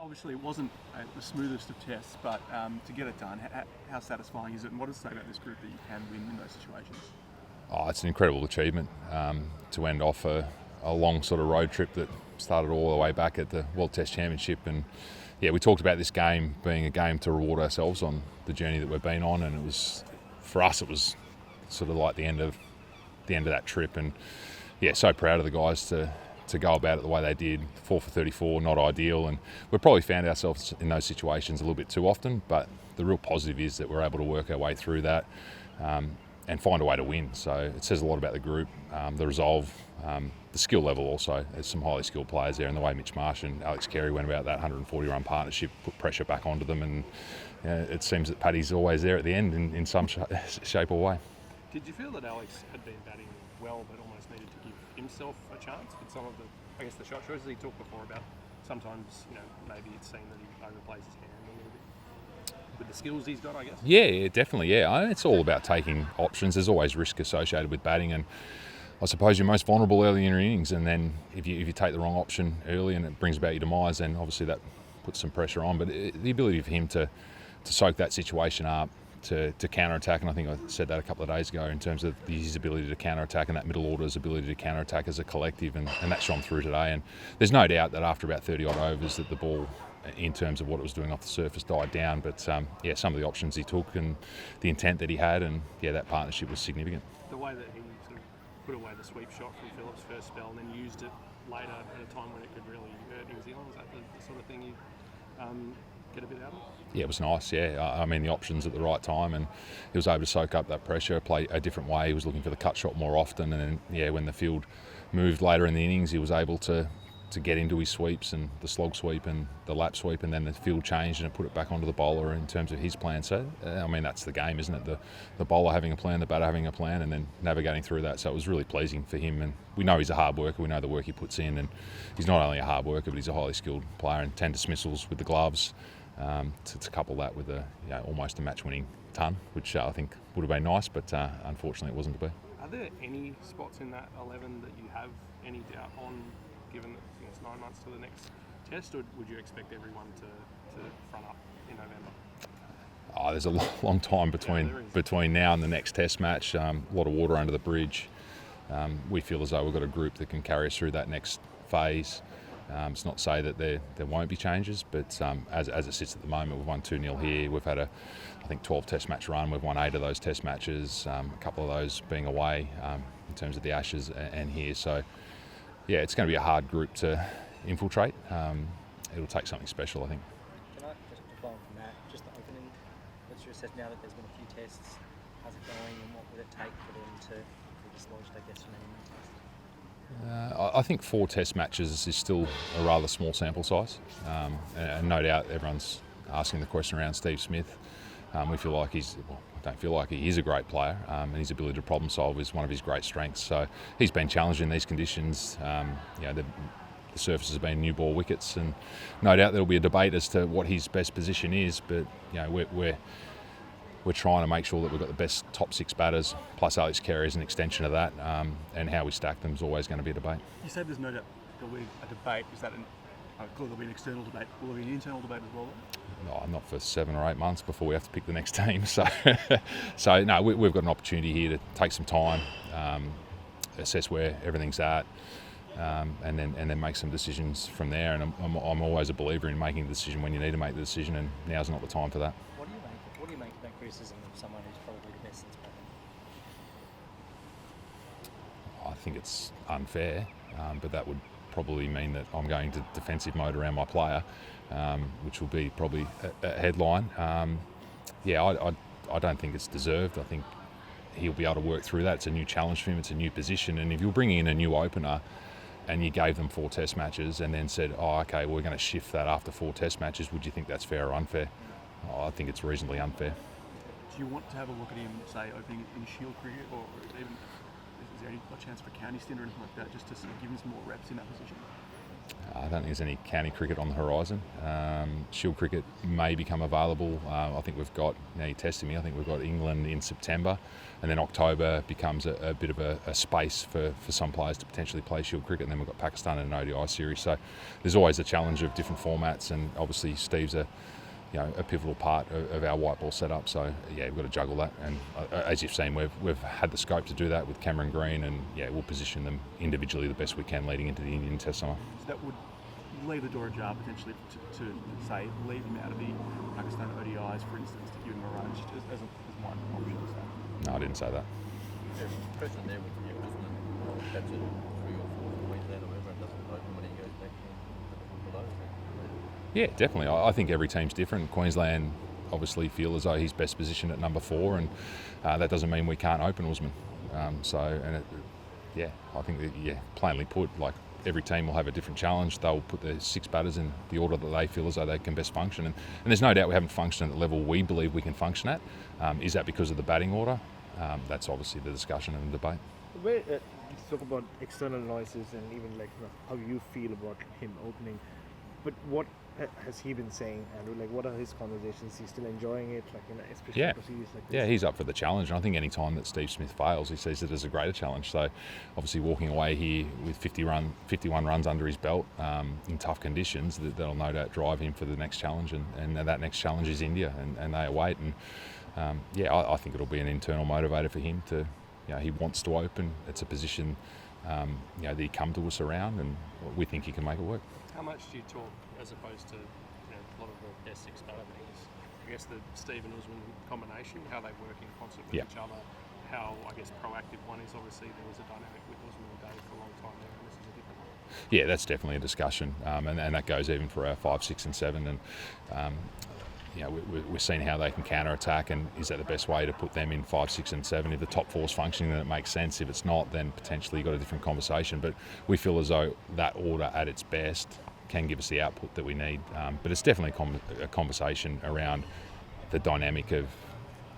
Obviously, it wasn't the smoothest of tests, but to get it done, how satisfying is it? And what does it say about this group that you can win in those situations? Oh, it's an incredible achievement to end off a long sort of road trip that started all the way back at the World Test Championship. And yeah, we talked about this game being a game to reward ourselves on the journey that we've been on, and it was, for us, it was sort of like the end of that trip. And yeah, so proud of the guys to go about it the way they did. 4 for 34, not ideal, and we've probably found ourselves in those situations a little bit too often, but the real positive is that we're able to work our way through that and find a way to win. So it says a lot about the group, the resolve, the skill level also. There's some highly skilled players there, and the way Mitch Marsh and Alex Carey went about that 140-run partnership put pressure back onto them, and it seems that Paddy's always there at the end in some shape or way. Did you feel that Alex had been batting well but almost needed to give himself a chance with some of the shot choices he talked before about sometimes, maybe it's seen that he overplays his hand a little bit with the skills he's got, I guess? Yeah, definitely, yeah. It's all about taking options. There's always risk associated with batting, and I suppose you're most vulnerable early in your innings, and then if you take the wrong option early and it brings about your demise, then obviously that puts some pressure on. But the ability for him to soak that situation up, to counter-attack, and I think I said that a couple of days ago in terms of his ability to counter-attack and that middle order's ability to counter-attack as a collective, and that shone through today. And there's no doubt that after about 30-odd overs that the ball, in terms of what it was doing off the surface, died down. But some of the options he took and the intent that he had, and that partnership was significant. The way that he sort of put away the sweep shot from Phillips' first spell and then used it later at a time when it could really hurt New Zealand, is that the sort of thing you get a bit out of? Yeah, it was nice, yeah. I mean, the options at the right time, and he was able to soak up that pressure, play a different way. He was looking for the cut shot more often, and then, when the field moved later in the innings, he was able to get into his sweeps and the slog sweep and the lap sweep, and then the field changed and it put it back onto the bowler in terms of his plan. So, I mean, that's the game, isn't it? The bowler having a plan, the batter having a plan, and then navigating through that. So it was really pleasing for him, and we know he's a hard worker. We know the work he puts in, and he's not only a hard worker, but he's a highly skilled player, and 10 dismissals with the gloves. To couple that with almost a match-winning ton, which I think would have been nice, but unfortunately it wasn't to be. Are there any spots in that 11 that you have any doubt on, given that it's 9 months to the next test, or would you expect everyone to front up in November? There's a long time between now and the next test match. A lot of water under the bridge. We feel as though we've got a group that can carry us through that next phase. It's not to say that there won't be changes, but as it sits at the moment, we've won 2-0 here. We've had a 12 test match run. We've won 8 of those test matches, a couple of those being away in terms of the Ashes and here. So, yeah, it's going to be a hard group to infiltrate. It'll take something special, I think. Can I just follow on from that, just the opening, what's your assessment now that there's been a few tests? How's it going, and what would it take for them to be dislodged, I guess, from any more tests? I think 4 test matches is still a rather small sample size, and no doubt everyone's asking the question around Steve Smith. We feel like he is a great player, and his ability to problem solve is one of his great strengths. So he's been challenged in these conditions. The surface has been new ball wickets, and no doubt there'll be a debate as to what his best position is. But we're trying to make sure that we've got the best top 6 batters, plus Alex Carey as an extension of that, and how we stack them is always going to be a debate. You said there's no doubt there'll be a debate. Is that there'll be an external debate? Will there be an internal debate as well? No, not for 7 or 8 months before we have to pick the next team. So no, we've got an opportunity here to take some time, assess where everything's at, and then make some decisions from there. And I'm always a believer in making a decision when you need to make the decision, and now's not the time for that. What do you make of that criticism of someone who's probably the best since Patton? I think it's unfair, but that would probably mean that I'm going to defensive mode around my player, which will be probably a headline. I don't think it's deserved. I think he'll be able to work through that. It's a new challenge for him. It's a new position. And if you're bringing in a new opener and you gave them 4 test matches and then said, we're going to shift that after 4 test matches, would you think that's fair or unfair? I think it's reasonably unfair. Do you want to have a look at him, say, opening in Shield cricket, or even is there any chance for county stint or anything like that, just to sort of give him some more reps in that position? I don't think there's any county cricket on the horizon. Shield cricket may become available. I think we've got, now you're testing me, I think we've got England in September, and then October becomes a bit of a space for some players to potentially play Shield cricket, and then we've got Pakistan in an ODI series. So there's always a challenge of different formats, and obviously Steve's a pivotal part of our white ball setup. So yeah, we've got to juggle that, and as you've seen, we've had the scope to do that with Cameron Green, and yeah, we'll position them individually the best we can leading into the Indian Test summer. So that would leave the door ajar potentially to say leave him out of the Pakistan ODIs, for instance, to give him a run just as one option. So. No, I didn't say that. There's pressure there with you, isn't it? That's it, 3 or 4 in Queensland or whatever, and doesn't open when he goes back below. Yeah, definitely. I think every team's different. Queensland obviously feel as though he's best positioned at number 4, and that doesn't mean we can't open Usman. I think that, plainly put, like every team will have a different challenge. They'll put their 6 batters in the order that they feel as though they can best function, and there's no doubt we haven't functioned at the level we believe we can function at. Is that because of the batting order? That's obviously the discussion and the debate. Where you talk about external noises and even like how you feel about him opening, but what has he been saying, Andrew? Like, what are his conversations? Is he still enjoying it? Like, especially for series like this? Yeah, he's up for the challenge, and I think any time that Steve Smith fails, he sees it as a greater challenge. So, obviously, walking away here with 51 runs under his belt in tough conditions, that'll no doubt drive him for the next challenge, and that next challenge is India, and they await. And I think it'll be an internal motivator for him to, he wants to open. It's a position, that he come to us around, and we think he can make it work. How much do you talk, as opposed to a lot of the best 6 batter things, I guess the Steve and Usman combination, how they work in concert with each other, how, I guess, proactive one is. Obviously there was a dynamic with Usman and Dave for a long time there, and this is a different one. Yeah, that's definitely a discussion, and that goes even for our 5, 6 and 7, and we're seeing how they can counter-attack, and is that the best way to put them in 5, 6 and 7? If the top 4's functioning, then it makes sense. If it's not, then potentially you've got a different conversation. But we feel as though that order at its best can give us the output that we need. But it's definitely a conversation around the dynamic of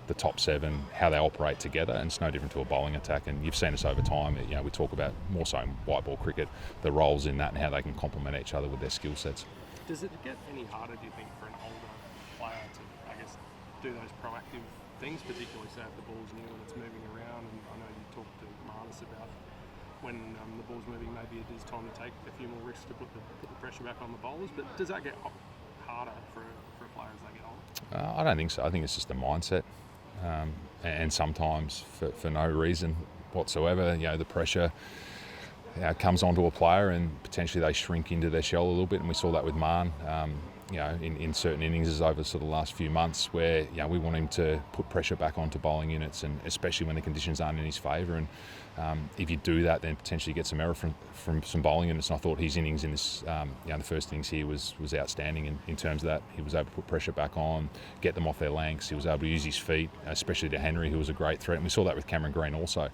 the top 7, how they operate together, and it's no different to a bowling attack. And you've seen us over time, we talk about more so in white ball cricket, the roles in that and how they can complement each other with their skill sets. Does it get any harder, do you think, for an older player to, I guess, do those proactive things, particularly say if the ball's new and it's moving around? And I know you talked to Marnus about when the ball's moving, maybe it is time to take a few more risks to put the pressure back on the bowlers. But does that get harder for a player as they get older? I don't think so. I think it's just a mindset, and sometimes for no reason whatsoever, the pressure comes onto a player and potentially they shrink into their shell a little bit, and we saw that with Marn. In certain innings over sort of the last few months where we want him to put pressure back onto bowling units, and especially when the conditions aren't in his favour. And if you do that, then potentially get some error from some bowling units. And I thought his innings in this, the first innings here was outstanding in terms of that. He was able to put pressure back on, get them off their lengths. He was able to use his feet, especially to Henry, who was a great threat. And we saw that with Cameron Green also.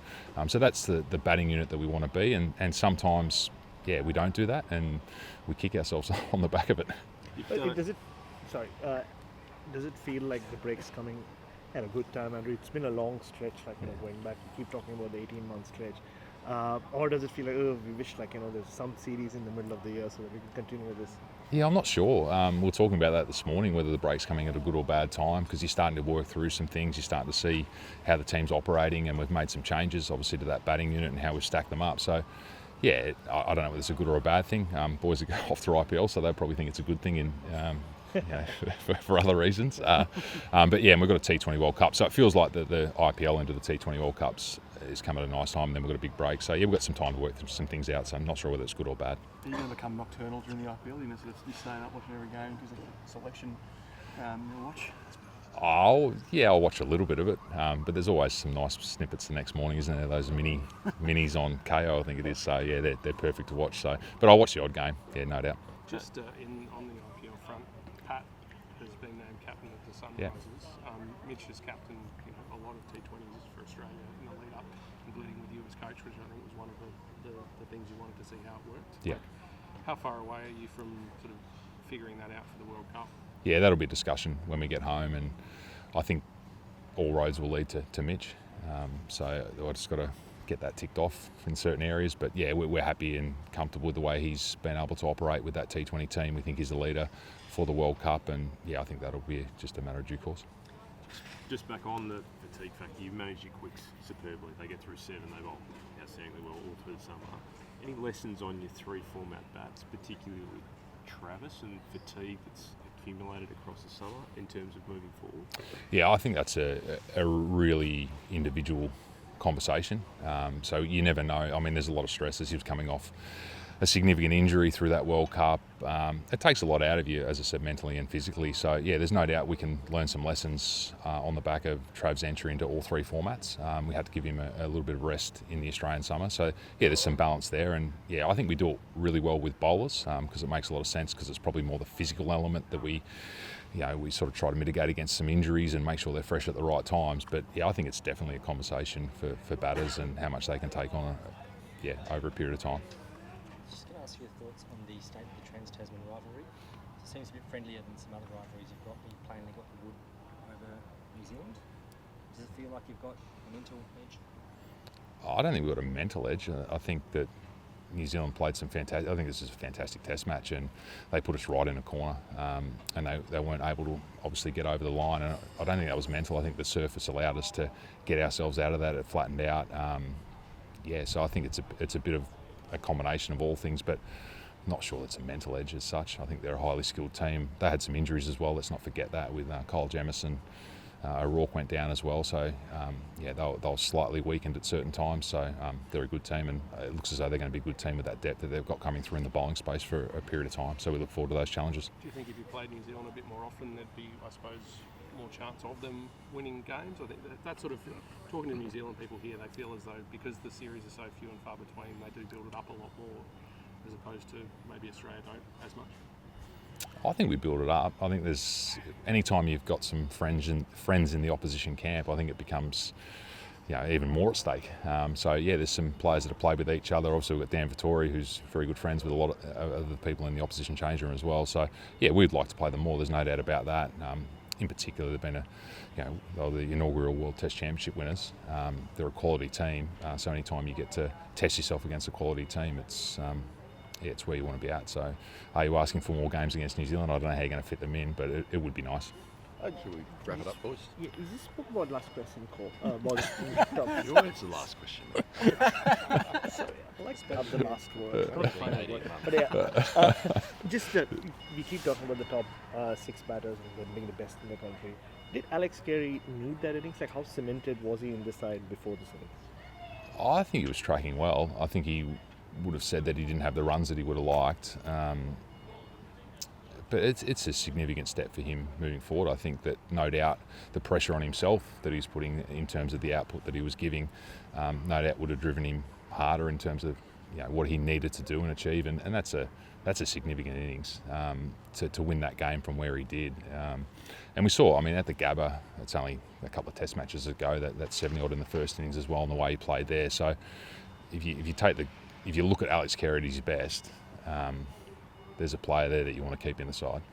So that's the batting unit that we want to be. And sometimes, we don't do that, and we kick ourselves on the back of it. Does it feel like the break's coming at a good time, Andrew? It's been a long stretch, going back, we keep talking about the 18-month stretch. Or does it feel like, we wish there's some series in the middle of the year so that we can continue with this? Yeah, I'm not sure. We were talking about that this morning, whether the break's coming at a good or bad time, because you're starting to work through some things. You're starting to see how the team's operating, and we've made some changes, obviously, to that batting unit and how we've stacked them up. So, I don't know whether it's a good or a bad thing. Boys are off to IPL, so they probably think it's a good thing for other reasons. And we've got a T20 World Cup, so it feels like the IPL into the T20 World Cups is coming at a nice time, and then we've got a big break. So, we've got some time to work through some things out, so I'm not sure whether it's good or bad. Are you going to become nocturnal during the IPL? You're staying up watching every game because of the selection you'll watch? I'll watch a little bit of it, but there's always some nice snippets the next morning, isn't there? Those minis on KO, I think it is. So they're perfect to watch. So, but I'll watch the odd game, no doubt. Just on the IPL front, Pat has been named captain of the Sunrisers. Mitch has captained a lot of T20s for Australia in the lead up, including with you as coach, which I think was one of the things you wanted to see how it worked. Yeah. How far away are you from sort of figuring that out for the World Cup? Yeah, that'll be a discussion when we get home, and I think all roads will lead to Mitch. So I just got to get that ticked off in certain areas. But yeah, we're happy and comfortable with the way he's been able to operate with that T20 team. We think he's a leader for the World Cup, and yeah, I think that'll be just a matter of due course. Just back on the fatigue factor, you've managed your quicks superbly. They get through 7, they bowl outstandingly well all through the summer. Any lessons on your 3 format bats, particularly with Travis and fatigue that's accumulated across the summer in terms of moving forward? Yeah, I think that's a really individual conversation. So you never know. I mean, there's a lot of stress as he was coming off a significant injury through that World Cup. It takes a lot out of you, as I said, mentally and physically. So yeah, there's no doubt we can learn some lessons on the back of Trav's entry into all 3 formats. We had to give him a little bit of rest in the Australian summer. So yeah, there's some balance there. And yeah, I think we do it really well with bowlers because it makes a lot of sense, because it's probably more the physical element that we sort of try to mitigate against some injuries and make sure they're fresh at the right times. But yeah, I think it's definitely a conversation for batters and how much they can take on over a period of time. Just going to ask your thoughts on the state of the Trans-Tasman rivalry. It seems a bit friendlier than some other rivalries you've got, but you've plainly got the wood over New Zealand. Does it feel like you've got a mental edge? I don't think we've got a mental edge. I think that New Zealand played some fantastic. I think this is a fantastic Test match, and they put us right in a corner, and they weren't able to obviously get over the line. And I don't think that was mental. I think the surface allowed us to get ourselves out of that. It flattened out. So I think it's a bit of a combination of all things, but not sure it's a mental edge as such. I think they're a highly skilled team. They had some injuries as well. Let's not forget that with Kyle Jamieson. O'Rourke went down as well, so they were slightly weakened at certain times. So they're a good team, and it looks as though they're going to be a good team with that depth that they've got coming through in the bowling space for a period of time. So we look forward to those challenges. Do you think if you played New Zealand a bit more often, there'd be, I suppose, more chance of them winning games? I think that sort of, talking to New Zealand people here, they feel as though because the series are so few and far between, they do build it up a lot more, as opposed to maybe Australia don't as much. I think we build it up. I think there's, anytime you've got some friends in the opposition camp, I think it becomes even more at stake. There's some players that have played with each other. Obviously, we've got Dan Vittori, who's very good friends with a lot of the people in the opposition change room as well. So yeah, we'd like to play them more. There's no doubt about that. In particular, they've been they're the inaugural World Test Championship winners. They're a quality team. So anytime you get to test yourself against a quality team, it's where you want to be at. So are you asking for more games against New Zealand? I don't know how you're going to fit them in, but it would be nice. Should we wrap it up, boys? Yeah, is this spoke about last question, Cole? You answer the last question. Sorry, I like to have the last word. But we keep talking about the top 6 batters and them being the best in the country. Did Alex Carey need that innings? Like, how cemented was he in this side before this innings? I think he was tracking well. I think he would have said that he didn't have the runs that he would have liked. But it's a significant step for him moving forward. I think that no doubt the pressure on himself that he's putting in terms of the output that he was giving, no doubt would have driven him harder in terms of what he needed to do and achieve. And that's a significant innings to win that game from where he did. And we saw, at the Gabba, it's only a couple of Test matches ago, that 70 odd in the first innings as well, and the way he played there. So if you look at Alex Carey at his best, there's a player there that you want to keep in the side.